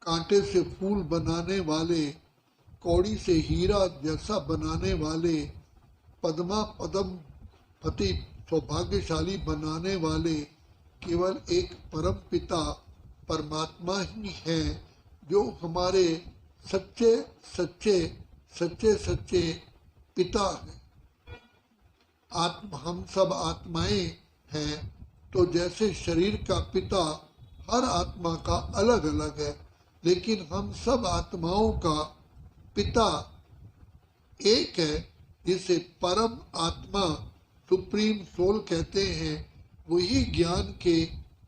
कांटे से फूल बनाने वाले, कौड़ी से हीरा जैसा बनाने वाले, पद्मा पदम पति सौभाग्यशाली बनाने वाले केवल एक परम पिता परमात्मा ही हैं, जो हमारे सच्चे सच्चे सच्चे सच्चे पिता हैं। हम सब आत्माएं हैं, तो जैसे शरीर का पिता हर आत्मा का अलग अलग है, लेकिन हम सब आत्माओं का पिता एक है, जिसे परम आत्मा सुप्रीम सोल कहते हैं। वही ज्ञान के,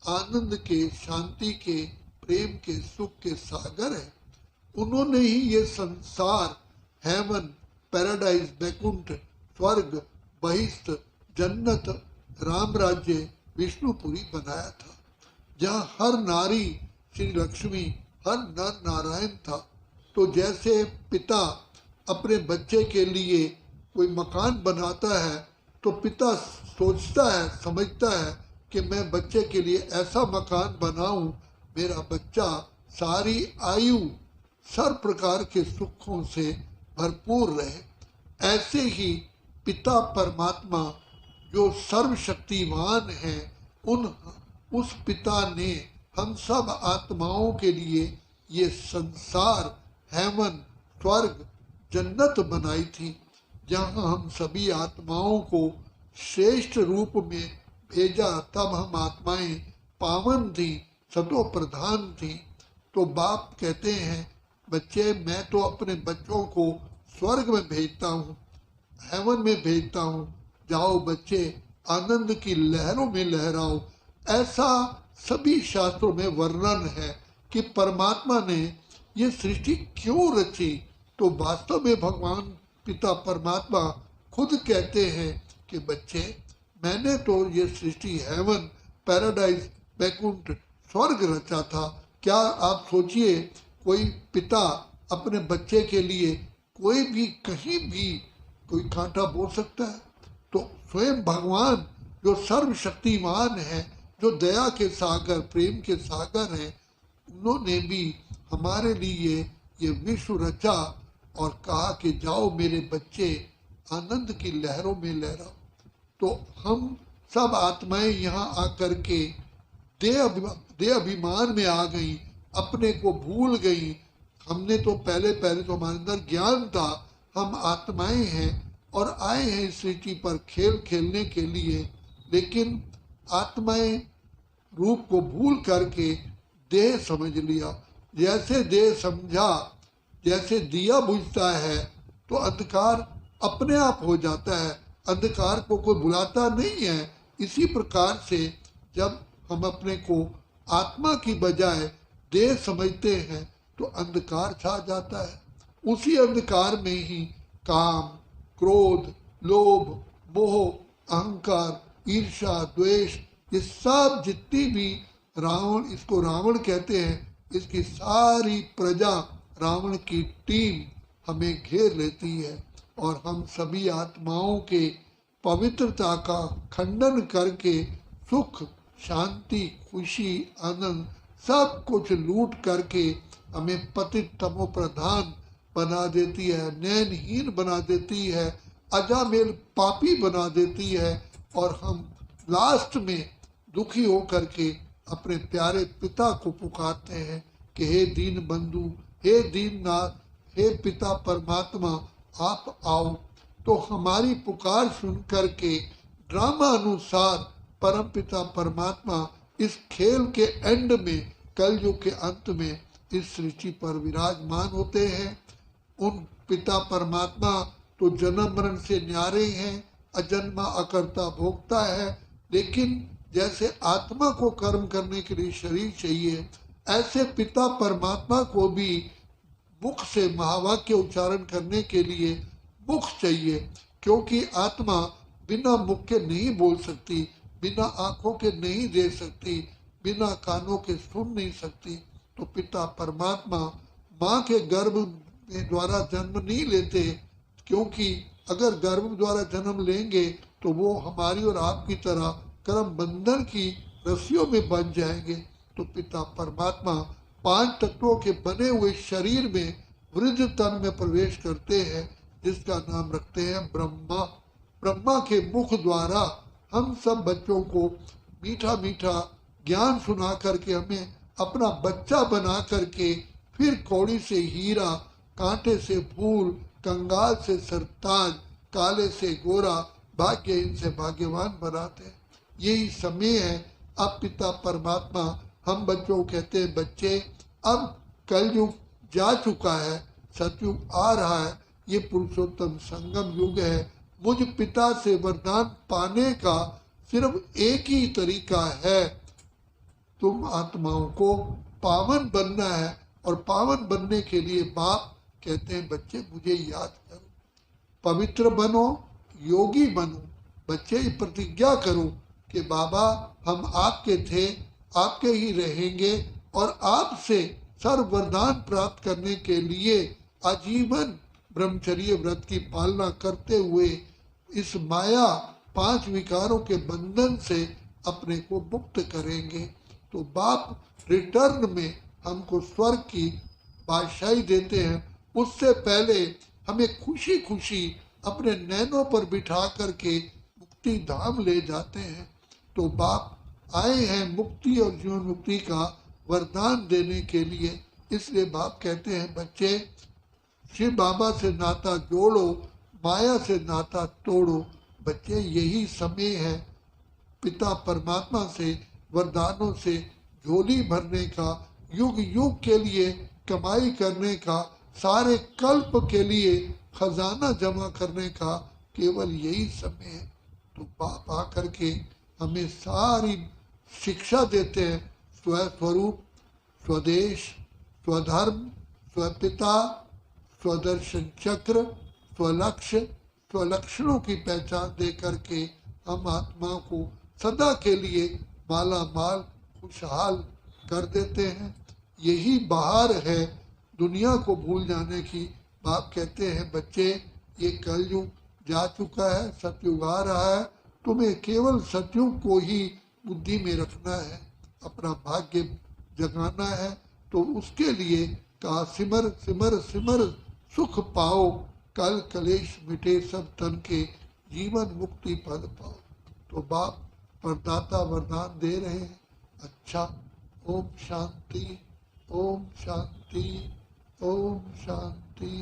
आनंद के, शांति के, प्रेम के, सुख के सागर है। उन्होंने ही ये संसार, हेवन, पैराडाइज, बैकुंठ, स्वर्ग, बहिष्ठ, जन्नत, राम राज्य, विष्णुपुरी बनाया था, जहाँ हर नारी श्री लक्ष्मी, हर नर नारायण था। तो जैसे पिता अपने बच्चे के लिए कोई मकान बनाता है, तो पिता सोचता है, समझता है कि मैं बच्चे के लिए ऐसा मकान बनाऊं, मेरा बच्चा सारी आयु सर्व प्रकार के सुखों से भरपूर रहे। ऐसे ही पिता परमात्मा जो सर्वशक्तिमान है, उस पिता ने हम सब आत्माओं के लिए ये संसार, हेवन, स्वर्ग, जन्नत बनाई थी, जहाँ हम सभी आत्माओं को श्रेष्ठ रूप में भेजा। तब हम आत्माएं पावन थी, सतो प्रधान थी। तो बाप कहते हैं, बच्चे मैं तो अपने बच्चों को स्वर्ग में भेजता हूँ, हेवन में भेजता हूँ, जाओ बच्चे आनंद की लहरों में लहराओ। ऐसा सभी शास्त्रों में वर्णन है कि परमात्मा ने ये सृष्टि क्यों रची। तो वास्तव में भगवान पिता परमात्मा खुद कहते हैं कि बच्चे मैंने तो ये सृष्टि, हेवन, पैराडाइज, बैकुंठ, स्वर्ग रचा था। क्या आप सोचिए, कोई पिता अपने बच्चे के लिए कोई भी कहीं भी कोई कांटा बो सकता है? तो स्वयं भगवान जो सर्वशक्तिमान है, जो दया के सागर, प्रेम के सागर हैं, उन्होंने भी हमारे लिए ये विश्व रचा और कहा कि जाओ मेरे बच्चे आनंद की लहरों में लहराओ। तो हम सब आत्माएं यहाँ आकर के देह अभिमान में आ गई, अपने को भूल गई। हमने तो पहले तो हमारे अंदर ज्ञान था, हम आत्माएं हैं और आए हैं इस सृष्टि पर खेल खेलने के लिए, लेकिन आत्माएं रूप को भूल करके देह समझ लिया। जैसे देह समझा, जैसे दिया बुझता है तो अंधकार अपने आप हो जाता है, अंधकार को कोई बुलाता नहीं है। इसी प्रकार से जब हम अपने को आत्मा की बजाय देह समझते हैं तो अंधकार छा जाता है। उसी अंधकार में ही काम, क्रोध, लोभ, मोह, अहंकार, ईर्ष्या, द्वेष, ये सब जितनी भी रावण, इसको रावण कहते हैं, इसकी सारी प्रजा, रावण की टीम हमें घेर लेती है और हम सभी आत्माओं के पवित्रता का खंडन करके सुख, शांति, खुशी, आनंद सब कुछ लूट करके हमें पतित तमो प्रधान बना देती है, नैनहीन बना देती है, अजामेल पापी बना देती है और हम लास्ट में दुखी होकर के अपने प्यारे पिता को पुकारते हैं कि हे दीन बंधु, हे दीननाथ, हे पिता परमात्मा, आप आओ। तो हमारी पुकार सुन करके ड्रामा अनुसार परम पिता परमात्मा इस खेल के एंड में, कलयुग के अंत में इस सृष्टि पर विराजमान होते हैं। उन पिता परमात्मा तो जन्म मरण से न्यारे हैं, अजन्मा अकर्ता भोगता है, लेकिन जैसे आत्मा को कर्म करने के लिए शरीर चाहिए, ऐसे पिता परमात्मा को भी मुख से महावाक्य उच्चारण करने के लिए मुख चाहिए, क्योंकि आत्मा बिना मुख के नहीं बोल सकती, बिना आंखों के नहीं देख सकती, बिना कानों के सुन नहीं सकती। तो पिता परमात्मा माँ के गर्भ में द्वारा जन्म नहीं लेते, क्योंकि अगर गर्भ द्वारा जन्म लेंगे तो वो हमारी और आपकी तरह कर्म बंधन की रस्सियों में बंध जाएंगे। तो पिता परमात्मा 5 तत्वों के बने हुए शरीर में वृद्ध तन में प्रवेश करते हैं, जिसका नाम रखते हैं ब्रह्मा। ब्रह्मा के मुख द्वारा हम सब बच्चों को मीठा मीठा ज्ञान सुना करके हमें अपना बच्चा बना करके फिर कौड़ी से हीरा, कांटे से फूल, कंगाल से सरताज, काले से गोरा, भाग्यहीन से भाग्यवान बनाते हैं। यही समय है। अब पिता परमात्मा हम बच्चों को कहते हैं, बच्चे अब कलयुग जा चुका है, सतयुग आ रहा है, ये पुरुषोत्तम संगम युग है। मुझ पिता से वरदान पाने का सिर्फ एक ही तरीका है, तुम आत्माओं को पावन बनना है। और पावन बनने के लिए बाप कहते हैं, बच्चे मुझे याद करो, पवित्र बनो, योगी बनो। बच्चे प्रतिज्ञा करो कि बाबा हम आपके थे, आपके ही रहेंगे और आपसे सर्व वरदान प्राप्त करने के लिए आजीवन ब्रह्मचर्य व्रत की पालना करते हुए इस माया 5 विकारों के बंधन से अपने को मुक्त करेंगे। तो बाप रिटर्न में हमको स्वर्ग की बादशाही देते हैं। उससे पहले हमें खुशी खुशी अपने नैनों पर बिठा करके मुक्ति धाम ले जाते हैं। तो बाप आए हैं मुक्ति और जीवन मुक्ति का वरदान देने के लिए। इसलिए बाप कहते हैं, बच्चे शिव बाबा से नाता जोड़ो, माया से नाता तोड़ो। बच्चे यही समय है पिता परमात्मा से वरदानों से झोली भरने का, युग युग के लिए कमाई करने का, सारे कल्प के लिए खजाना जमा करने का केवल यही समय है। तो बाप आकर के हमें सारी शिक्षा देते हैं, स्वस्वरूप, स्वदेश, स्वधर्म, स्वपिता, स्वदर्शन चक्र, स्वलक्ष्य, स्वलक्षणों की पहचान दे करके हम आत्मा को सदा के लिए माला माल खुशहाल कर देते हैं। यही बहार है दुनिया को भूल जाने की। बाप कहते हैं, बच्चे ये कलयुग जा चुका है, सतयुग आ रहा है, तुम्हें केवल सतयुग को ही बुद्धि में रखना है, अपना भाग्य जगाना है। तो उसके लिए कहा, सिमर सिमर सिमर सुख पाओ, कल कलेश मिटे सब तन के, जीवन मुक्ति पद पाओ। तो बाप वरदाता वरदान दे रहे हैं। अच्छा, ओम शांति, ओम शांति, ओम शांति।